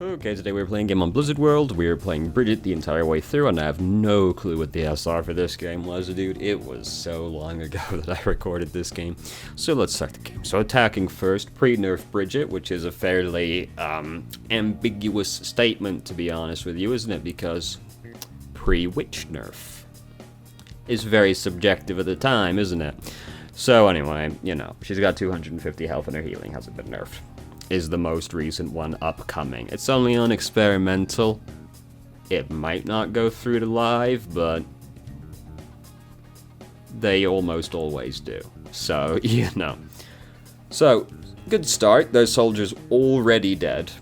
Okay, today we're playing a game on Blizzard World. We're playing Brigitte the entire way through, and I have no clue what the SR for this game was, dude. It was so long ago that I recorded this game. So let's start the game. So attacking first, pre-nerf Brigitte, which is a fairly ambiguous statement, to be honest with you, isn't it? Because pre-which nerf is very subjective at the time, isn't it? So anyway, you know, she's got 250 health and her healing hasn't been nerfed. Is the most recent one upcoming. It's only on experimental. It might not go through to live, but they almost always do. So, you know. So, good start. Those soldiers already dead.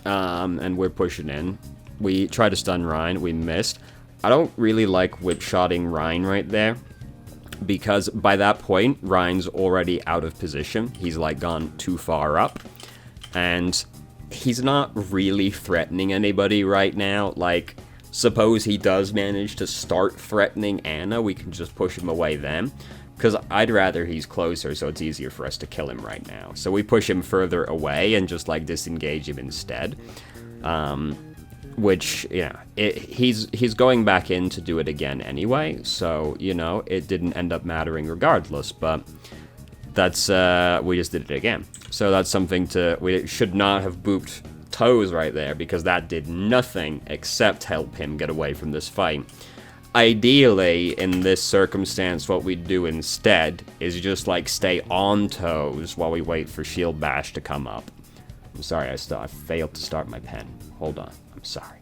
And we're pushing in. We tried to stun Ryan. We missed. I don't really like whip-shotting Ryan right there, because by that point, Ryan's already out of position. He's like gone too far up. And he's not really threatening anybody right now. Like, suppose he does manage to start threatening Anna, we can just push him away then. Because I'd rather he's closer, so it's easier for us to kill him right now. So we push him further away and just, like, disengage him instead. Which, yeah, he's going back in to do it again anyway. So, you know, it didn't end up mattering regardless, but that's, we just did it again. So that's something we should not have booped Toes right there, because that did nothing except help him get away from this fight. Ideally, in this circumstance, what we'd do instead is just, like, stay on Toes while we wait for Shield Bash to come up. I'm sorry, I failed to start my pen. Hold on, I'm sorry.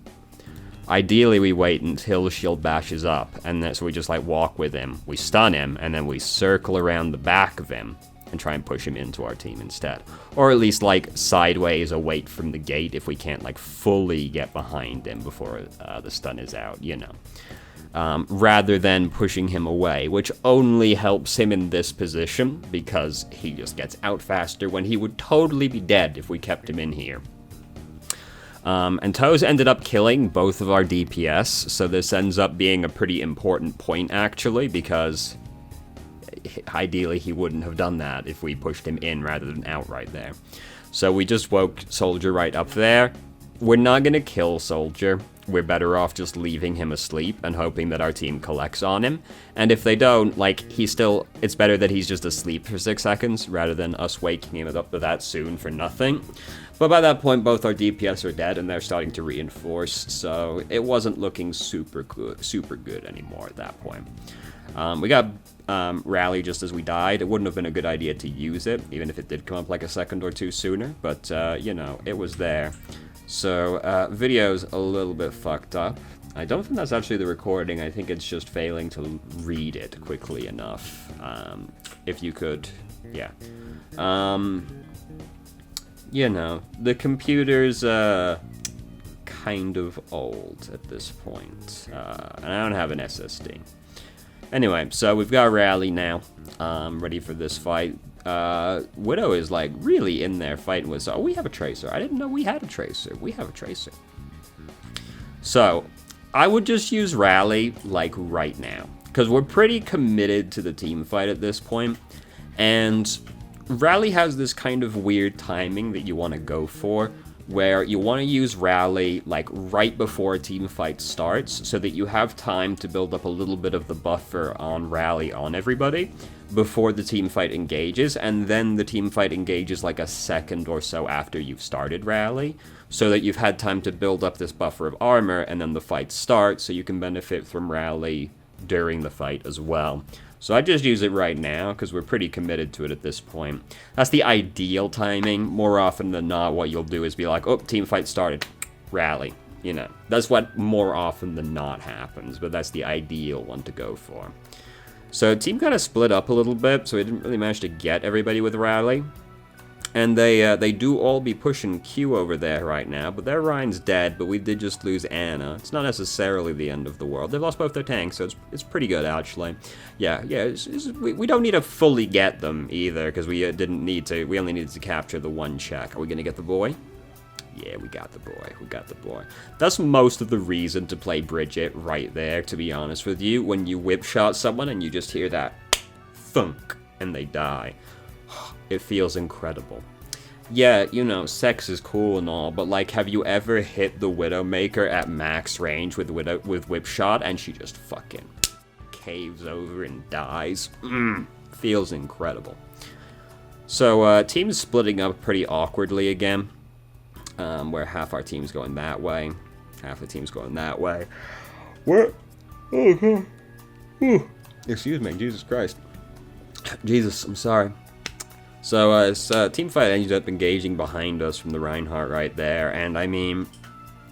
Ideally, we wait until Shield Bash is up, and then so we just, like, walk with him, we stun him, and then we circle around the back of him and try and push him into our team instead. Or at least, like, sideways away from the gate if we can't, like, fully get behind him before the stun is out, you know. Rather than pushing him away, which only helps him in this position, because he just gets out faster when he would totally be dead if we kept him in here. And Toes ended up killing both of our DPS, so this ends up being a pretty important point, actually, because ideally he wouldn't have done that if we pushed him in rather than out right there. So we just woke Soldier right up there. We're not going to kill Soldier. We're better off just leaving him asleep and hoping that our team collects on him. And if they don't, like, it's better that he's just asleep for 6 seconds rather than us waking him up that soon for nothing. But by that point, both our DPS are dead and they're starting to reinforce, so it wasn't looking super good anymore at that point. We got Rally just as we died. It wouldn't have been a good idea to use it, even if it did come up like a second or two sooner, but, you know, it was there. So, video's a little bit fucked up. I don't think that's actually the recording. I think it's just failing to read it quickly enough. If you could, yeah. You know, the computer's, kind of old at this point, and I don't have an SSD. Anyway, so we've got Rally now, ready for this fight. Widow is, like, really in there fighting with us. Oh, we have a Tracer. I didn't know we had a Tracer. We have a Tracer. So, I would just use Rally, like, right now, because we're pretty committed to the team fight at this point, and Rally has this kind of weird timing that you want to go for, where you want to use Rally, like, right before a team fight starts, so that you have time to build up a little bit of the buffer on Rally on everybody before the team fight engages, and then the team fight engages like a second or so after you've started Rally, so that you've had time to build up this buffer of armor, and then the fight starts, so you can benefit from Rally during the fight as well. So I just use it right now, because we're pretty committed to it at this point. That's the ideal timing. More often than not, what you'll do is be like, oh, team fight started. Rally. You know, that's what more often than not happens, but that's the ideal one to go for. So team kind of split up a little bit, so we didn't really manage to get everybody with Rally. And they do all be pushing Q over there right now, but their Ryan's dead, but we did just lose Anna. It's not necessarily the end of the world. They've lost both their tanks, so it's pretty good, actually. Yeah, we don't need to fully get them, either, because we didn't need to. We only needed to capture the one check. Are we going to get the boy? Yeah, we got the boy. We got the boy. That's most of the reason to play Brigitte right there, to be honest with you. When you whip shot someone and you just hear that thunk, and they die. It feels incredible. yeah, you know, sex is cool and all, but like, have you ever hit the Widowmaker at max range with Whip Shot, and she just fucking caves over and dies? Feels incredible. So, team's splitting up pretty awkwardly again, where half our team's going that way, half the team's going that way. What? Oh, excuse me, Jesus Christ. Jesus, I'm sorry. So, team fight ended up engaging behind us from the Reinhardt right there, and I mean,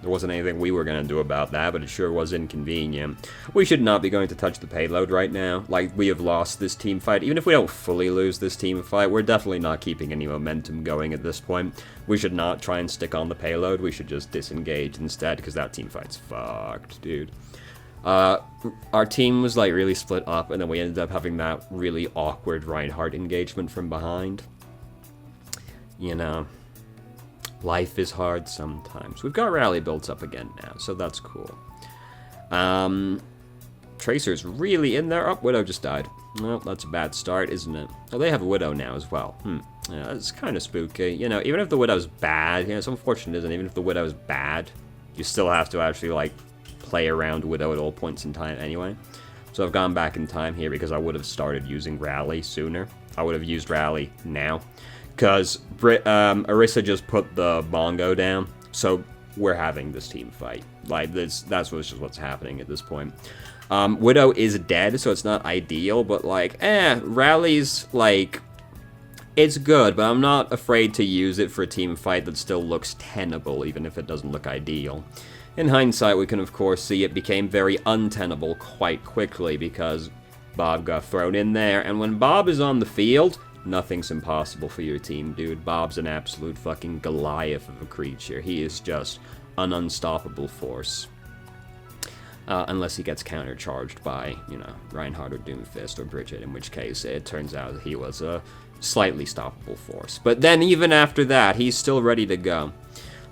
there wasn't anything we were going to do about that, but it sure was inconvenient. We should not be going to touch the payload right now. Like, we have lost this team fight. Even if we don't fully lose this team fight, we're definitely not keeping any momentum going at this point. We should not try and stick on the payload. We should just disengage instead, because that team fight's fucked, dude. Our team was like really split up, and then we ended up having that really awkward Reinhardt engagement from behind. You know, life is hard sometimes. We've got Rally built up again now, so that's cool. Tracer's really in there. Oh, Widow just died. Well, that's a bad start, isn't it? Oh, they have a Widow now as well. Yeah, it's kind of spooky. You know, even if the Widow's bad, you know, it's unfortunate, isn't it? Even if the Widow's bad, you still have to actually, like, play around Widow at all points in time anyway. So I've gone back in time here because I would have started using Rally sooner. I would have used Rally now. Because Orisa just put the bongo down, so we're having this team fight. Like, that's just what's happening at this point. Widow is dead, so it's not ideal, but like, Rally's, like, it's good, but I'm not afraid to use it for a team fight that still looks tenable, even if it doesn't look ideal. In hindsight, we can of course see it became very untenable quite quickly because Bob got thrown in there, and when Bob is on the field, nothing's impossible for your team, dude. Bob's an absolute fucking Goliath of a creature. He is just an unstoppable force. Unless he gets countercharged by, you know, Reinhardt or Doomfist or Brigitte, in which case it turns out he was a slightly stoppable force. But then even after that, he's still ready to go.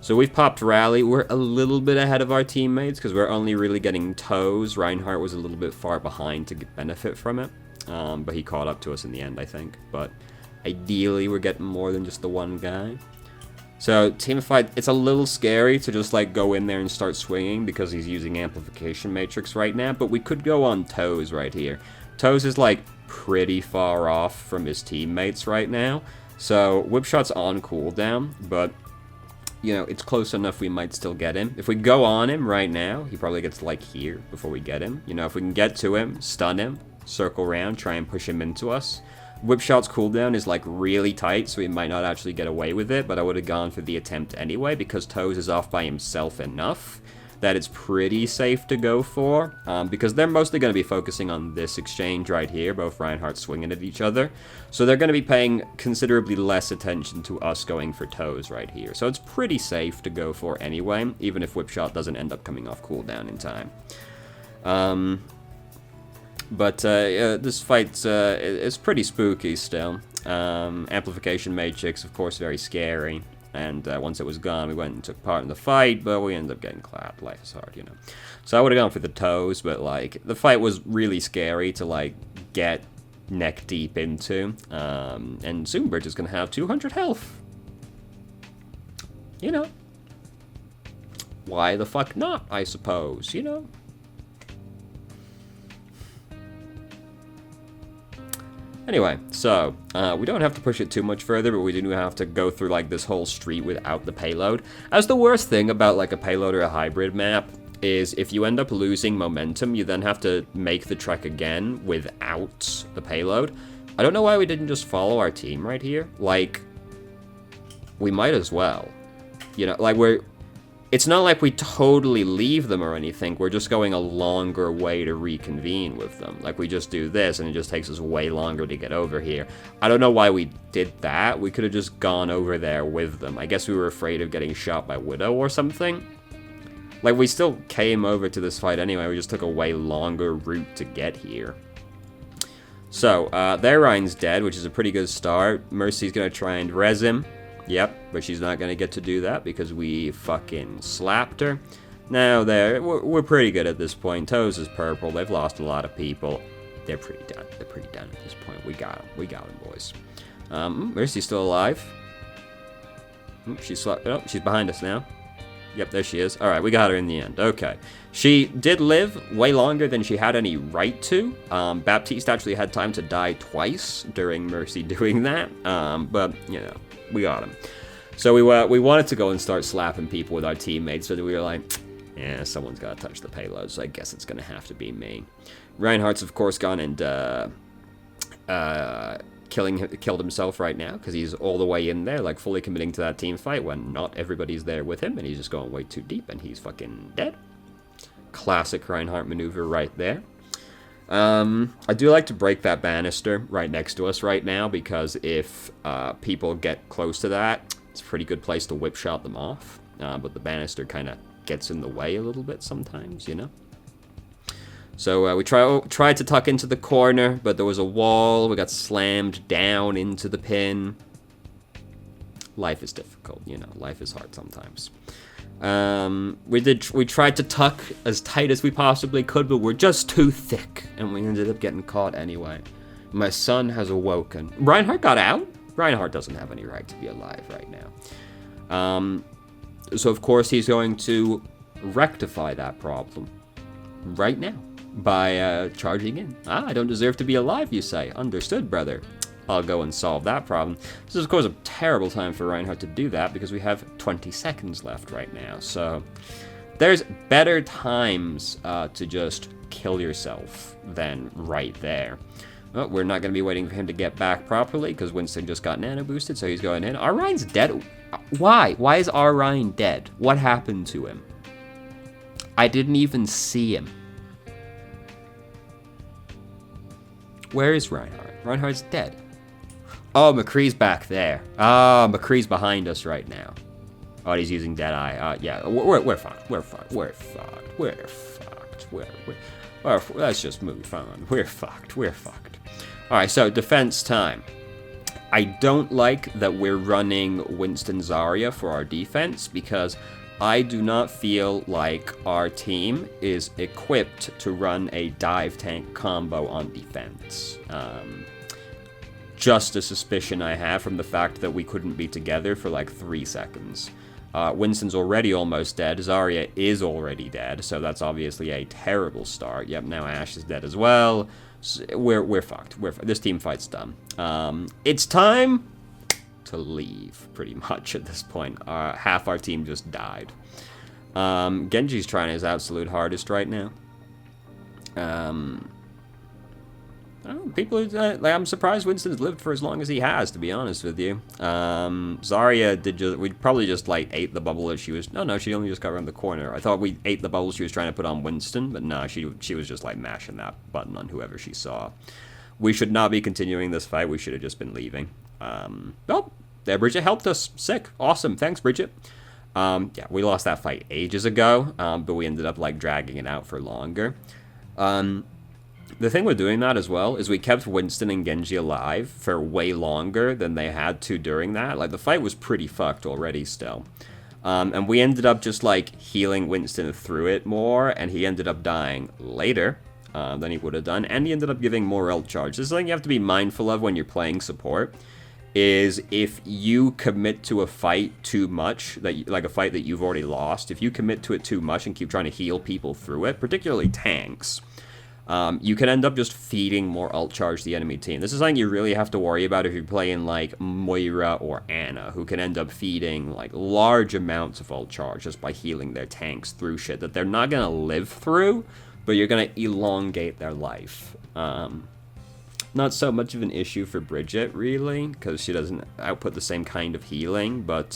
So we've popped Rally. We're a little bit ahead of our teammates because we're only really getting toes. Reinhardt was a little bit far behind to benefit from it. But he caught up to us in the end, I think. But ideally, we're getting more than just the one guy. So team fight, it's a little scary to just like go in there and start swinging because he's using Amplification Matrix right now. But we could go on toes right here. Toes is like pretty far off from his teammates right now. So Whip Shot's on cooldown, but you know, it's close enough we might still get him. If we go on him right now, he probably gets like here before we get him. You know, if we can get to him, stun him, circle around, try and push him into us. Whip Shot's cooldown is like really tight, so he might not actually get away with it, but I would have gone for the attempt anyway because Toes is off by himself enough that it's pretty safe to go for, because they're mostly going to be focusing on this exchange right here, both Reinhardt swinging at each other, so they're going to be paying considerably less attention to us going for Toes right here, so it's pretty safe to go for anyway, even if Whip Shot doesn't end up coming off cooldown in time. But this fight's it's pretty spooky still. Amplification Matrix, of course, very scary. And once it was gone, we went and took part in the fight, but we ended up getting clapped. Life is hard, you know. So I would have gone for the toes, but, like, the fight was really scary to, like, get neck deep into. And Zoombridge is going to have 200 health. You know. Why the fuck not, I suppose, you know. Anyway, so, we don't have to push it too much further, but we do have to go through, like, this whole street without the payload. As the worst thing about, like, a payload or a hybrid map is if you end up losing momentum, you then have to make the trek again without the payload. I don't know why we didn't just follow our team right here. Like, we might as well. You know, like, it's not like we totally leave them or anything. We're just going a longer way to reconvene with them. Like, we just do this, and it just takes us way longer to get over here. I don't know why we did that. We could have just gone over there with them. I guess we were afraid of getting shot by Widow or something. Like, we still came over to this fight anyway. We just took a way longer route to get here. So, their Ryan's dead, which is a pretty good start. Mercy's gonna try and res him. Yep, but she's not going to get to do that because we fucking slapped her. Now, we're pretty good at this point. Toes is purple. They've lost a lot of people. They're pretty done. They're pretty done at this point. We got them. We got them, boys. Mercy's still alive. She's behind us now. Yep, there she is. All right, we got her in the end. Okay. She did live way longer than she had any right to. Baptiste actually had time to die twice during Mercy doing that. But, you know, we got him. So we wanted to go and start slapping people with our teammates, but we were like, yeah, someone's got to touch the payload, so I guess it's going to have to be me. Reinhardt's, of course, gone and killed himself right now, because he's all the way in there, like, fully committing to that team fight when not everybody's there with him, and he's just going way too deep, and he's fucking dead. Classic Reinhardt maneuver right there. I do like to break that banister right next to us right now, because if people get close to that, it's a pretty good place to whip shot them off. But the banister kind of gets in the way a little bit sometimes, you know? So we tried to tuck into the corner, but there was a wall. We got slammed down into the pin. Life is difficult, you know. Life is hard sometimes. We tried to tuck as tight as we possibly could, but we're just too thick, and we ended up getting caught anyway. My son has awoken. Reinhardt got out? Reinhardt doesn't have any right to be alive right now. So of course he's going to rectify that problem right now by charging in. I don't deserve to be alive, you say. Understood, brother. I'll go and solve that problem. This is, of course, a terrible time for Reinhardt to do that, because we have 20 seconds left right now. So there's better times to just kill yourself than right there. Well, we're not going to be waiting for him to get back properly, because Winston just got nano boosted, so he's going in. Ryan's dead. Why? Why is Ryan dead? What happened to him? I didn't even see him. Where is Reinhardt? Reinhardt's dead. Oh, McCree's back there. McCree's behind us right now. Oh, he's using Deadeye. Yeah, we're fucked. We're fucked. We're fucked. We're fucked. Let's just move on. We're fucked. We're fucked. All right, so defense time. I don't like that we're running Winston Zarya for our defense, because I do not feel like our team is equipped to run a dive tank combo on defense. Just a suspicion I have from the fact that we couldn't be together for like 3 seconds. Winston's already almost dead. Zarya is already dead, so that's obviously a terrible start. Yep, now Ashe is dead as well. So we're fucked. This team fight's done. It's time to leave, pretty much, at this point. Half our team just died. Genji's trying his absolute hardest right now. I'm surprised Winston's lived for as long as he has, to be honest with you. Zarya we probably just, like, ate the bubble that she was... No, she only just got around the corner. I thought we ate the bubble she was trying to put on Winston, but no, she was just, like, mashing that button on whoever she saw. We should not be continuing this fight. We should have just been leaving. Oh, there, Brigitte helped us. Sick. Awesome. Thanks, Brigitte. Yeah, we lost that fight ages ago, but we ended up, like, dragging it out for longer. The thing with doing that as well is we kept Winston and Genji alive for way longer than they had to during that. Like, the fight was pretty fucked already still. And we ended up just, like, healing Winston through it more, and he ended up dying later than he would have done, and he ended up giving more ult charge. This is something you have to be mindful of when you're playing support, is if you commit to a fight too much, like a fight that you've already lost, if you commit to it too much and keep trying to heal people through it, particularly tanks, you can end up just feeding more ult charge to the enemy team. This is something you really have to worry about if you're playing like Moira or Ana, who can end up feeding like large amounts of ult charge just by healing their tanks through shit that they're not going to live through, but you're going to elongate their life. Not so much of an issue for Brigitte, really, because she doesn't output the same kind of healing, but...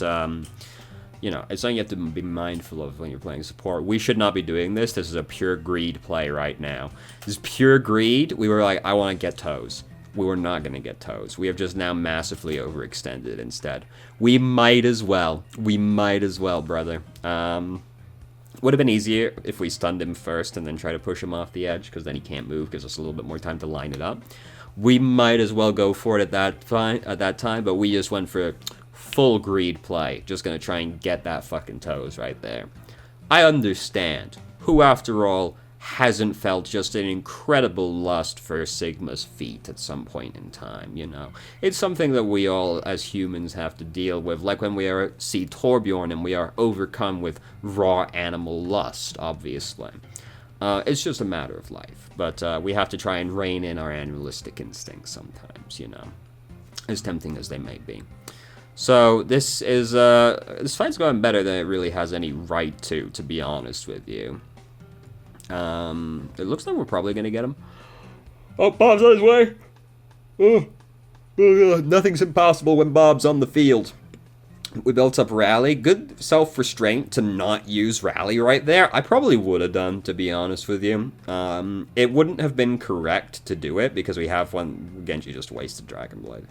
you know, it's something you have to be mindful of when you're playing support. We should not be doing this. This is a pure greed play right now. This is pure greed. We were like, I want to get toes. We were not going to get toes. We have just now massively overextended instead. We might as well. We might as well, brother. Would have been easier if we stunned him first and then try to push him off the edge, because then he can't move. Gives us a little bit more time to line it up. We might as well go for it at that time, but we just went for... full greed play. Just gonna try and get that fucking toes right there. I understand. Who, after all, hasn't felt just an incredible lust for Sigma's feet at some point in time, you know? It's something that we all, as humans, have to deal with, like when we see Torbjorn and we are overcome with raw animal lust, obviously. It's just a matter of life, but we have to try and rein in our animalistic instincts sometimes, you know, as tempting as they may be. So this fight's going better than it really has any right to be honest with you. It looks like we're probably going to get him. Oh, Bob's on his way. Nothing's impossible when Bob's on the field. We built up Rally. Good self-restraint to not use Rally right there. I probably would have done, to be honest with you. It wouldn't have been correct to do it, because we have one... Genji just wasted Dragon Blade.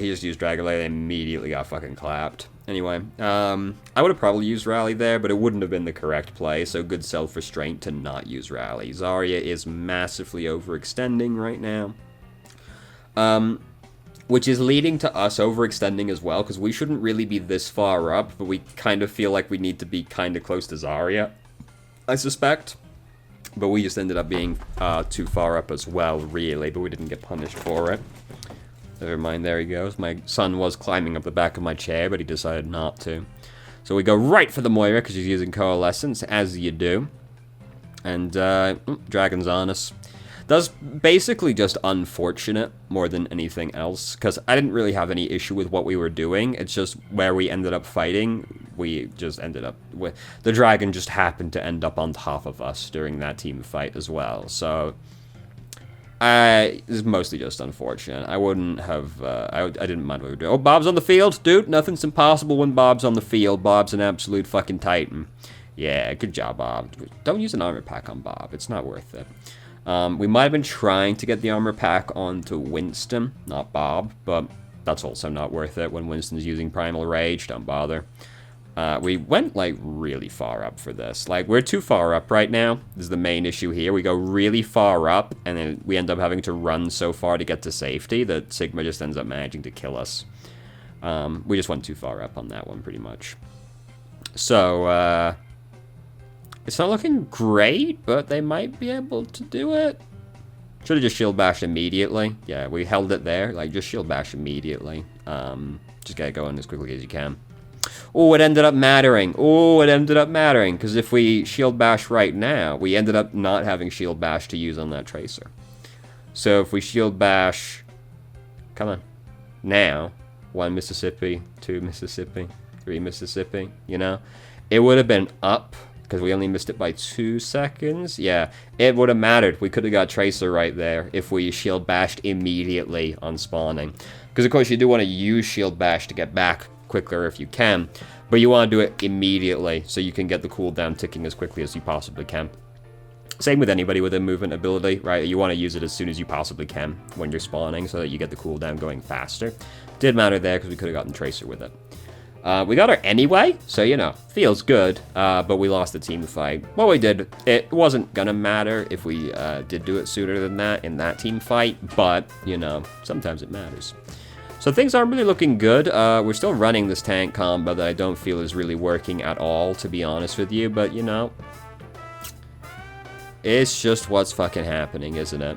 He just used Dragon Blade and immediately got fucking clapped. Anyway, I would have probably used Rally there, but it wouldn't have been the correct play, so good self-restraint to not use Rally. Zarya is massively overextending right now. Which is leading to us overextending as well, because we shouldn't really be this far up, but we kind of feel like we need to be kind of close to Zarya, I suspect. But we just ended up being too far up as well, really, but we didn't get punished for it. Never mind, there he goes. My son was climbing up the back of my chair, but he decided not to. So we go right for the Moira, because he's using Coalescence, as you do. And, Dragon's on us. That's basically just unfortunate more than anything else, because I didn't really have any issue with what we were doing. It's just where we ended up fighting, we just ended up with... The dragon just happened to end up on top of us during that team fight as well, so... it's mostly just unfortunate. I wouldn't have... I didn't mind what we were doing. Oh, Bob's on the field? Dude, nothing's impossible when Bob's on the field. Bob's an absolute fucking titan. Yeah, good job, Bob. Don't use an armor pack on Bob. It's not worth it. We might have been trying to get the armor pack onto Winston, not Bob, but that's also not worth it when Winston's using Primal Rage. Don't bother. We went, like, really far up for this. Like, we're too far up right now. This is the main issue here. We go really far up, and then we end up having to run so far to get to safety that Sigma just ends up managing to kill us. We just went too far up on that one, pretty much. So, it's not looking great, but they might be able to do it. Should have just shield bashed immediately. Yeah, we held it there. Like, just shield bash immediately. Just get it going as quickly as you can. Oh, it ended up mattering. Oh, it ended up mattering. Because if we shield bash right now, we ended up not having shield bash to use on that tracer. So if we shield bash... Come on. Now. 1 Mississippi, 2 Mississippi, 3 Mississippi, you know? It would have been up... Because we only missed it by 2 seconds. Yeah, it would have mattered. We could have got Tracer right there if we shield bashed immediately on spawning. Because, of course, you do want to use shield bash to get back quicker if you can. But you want to do it immediately so you can get the cooldown ticking as quickly as you possibly can. Same with anybody with a movement ability, right? You want to use it as soon as you possibly can when you're spawning so that you get the cooldown going faster. Did matter there because we could have gotten Tracer with it. We got her anyway, so, you know, feels good, but we lost the team fight. Well, we did. It wasn't gonna matter if we did do it sooner than that in that team fight, but, you know, sometimes it matters. So things aren't really looking good. We're still running this tank combo that I don't feel is really working at all, to be honest with you, but, you know, it's just what's fucking happening, isn't it?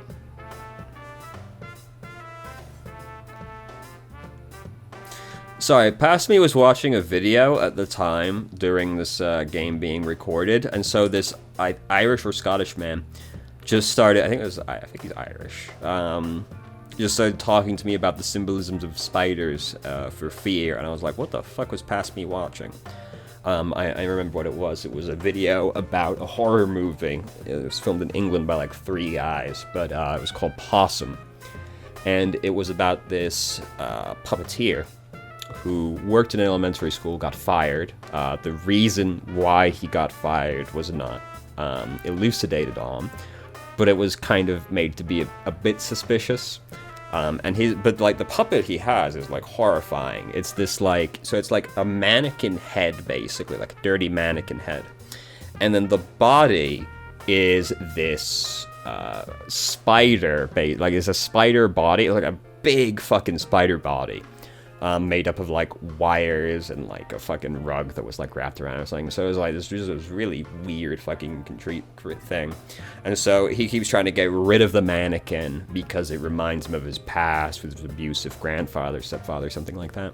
Sorry, past me was watching a video at the time during this game being recorded, and so this Irish or Scottish man just started, I think he's Irish, just started talking to me about the symbolisms of spiders for fear, and I was like, what the fuck was past me watching? I remember what it was. It was a video about a horror movie. It was filmed in England by like 3 guys, but it was called Possum, and it was about this puppeteer who worked in an elementary school, got fired. The reason why he got fired was not elucidated on, but it was kind of made to be a bit suspicious. But like the puppet he has is like horrifying. It's this like, so it's like a mannequin head basically, like a dirty mannequin head. And then the body is this spider, like it's a spider body, like a big fucking spider body. made up of like wires and like a fucking rug that was like wrapped around or something. So it was like this really weird fucking thing. And so he keeps trying to get rid of the mannequin because it reminds him of his past with his abusive grandfather, stepfather, something like that.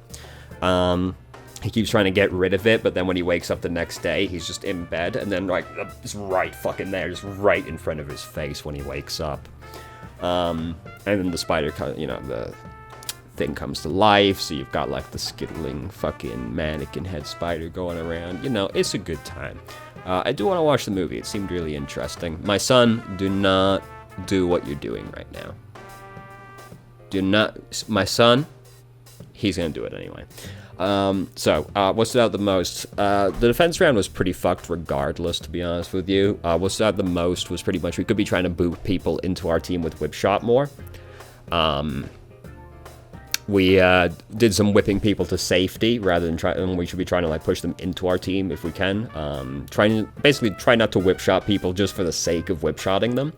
He keeps trying to get rid of it, but then when he wakes up the next day, he's just in bed, and then like it's right fucking there, just right in front of his face when he wakes up. And then the spider, the thing comes to life, so you've got like the skittling fucking mannequin head spider going around. It's a good time. I do want to watch the movie. It seemed really interesting. My son, do not do what you're doing right now. My son, he's gonna do it anyway. What stood out the most? The defense round was pretty fucked regardless, to be honest with you. What stood out the most was pretty much we could be trying to boot people into our team with whip shot more. We did some whipping people to safety rather than we should be trying to like push them into our team if we can. Try not to whip shot people just for the sake of whip shotting them.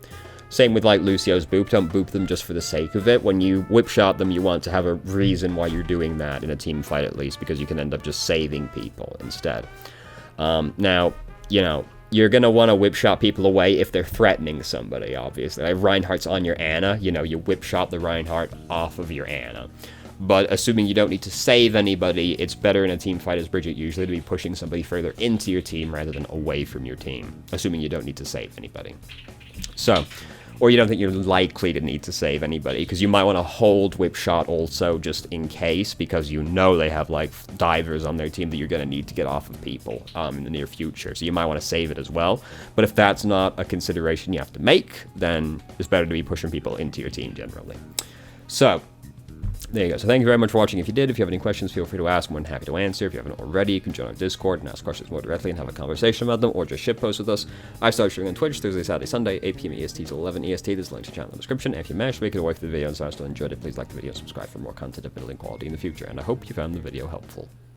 Same with like Lucio's boop. Don't boop them just for the sake of it. When you whip shot them, you want to have a reason why you're doing that in a team fight at least, because you can end up just saving people instead. Now, you're going to want to whip shot people away if they're threatening somebody, obviously. Like Reinhardt's on your Ana, you whip shot the Reinhardt off of your Ana. But assuming you don't need to save anybody, it's better in a team fight as Brigitte usually to be pushing somebody further into your team rather than away from your team, assuming you don't need to save anybody. Or you don't think you're likely to need to save anybody, because you might want to hold whip shot also just in case, because they have like divers on their team that you're going to need to get off of people in the near future. So you might want to save it as well. But if that's not a consideration you have to make, then it's better to be pushing people into your team generally. So there you go. So thank you very much for watching. If you did, if you have any questions, feel free to ask. I'm more than happy to answer. If you haven't already, you can join our Discord and ask questions more directly and have a conversation about them, or just shitpost with us. I start streaming on Twitch Thursday, Saturday, Sunday, 8 p.m. EST to 11 EST. There's a link to the channel in the description. And if you managed to make it away from the video and still enjoyed it, please like the video and subscribe for more content of middling quality in the future. And I hope you found the video helpful.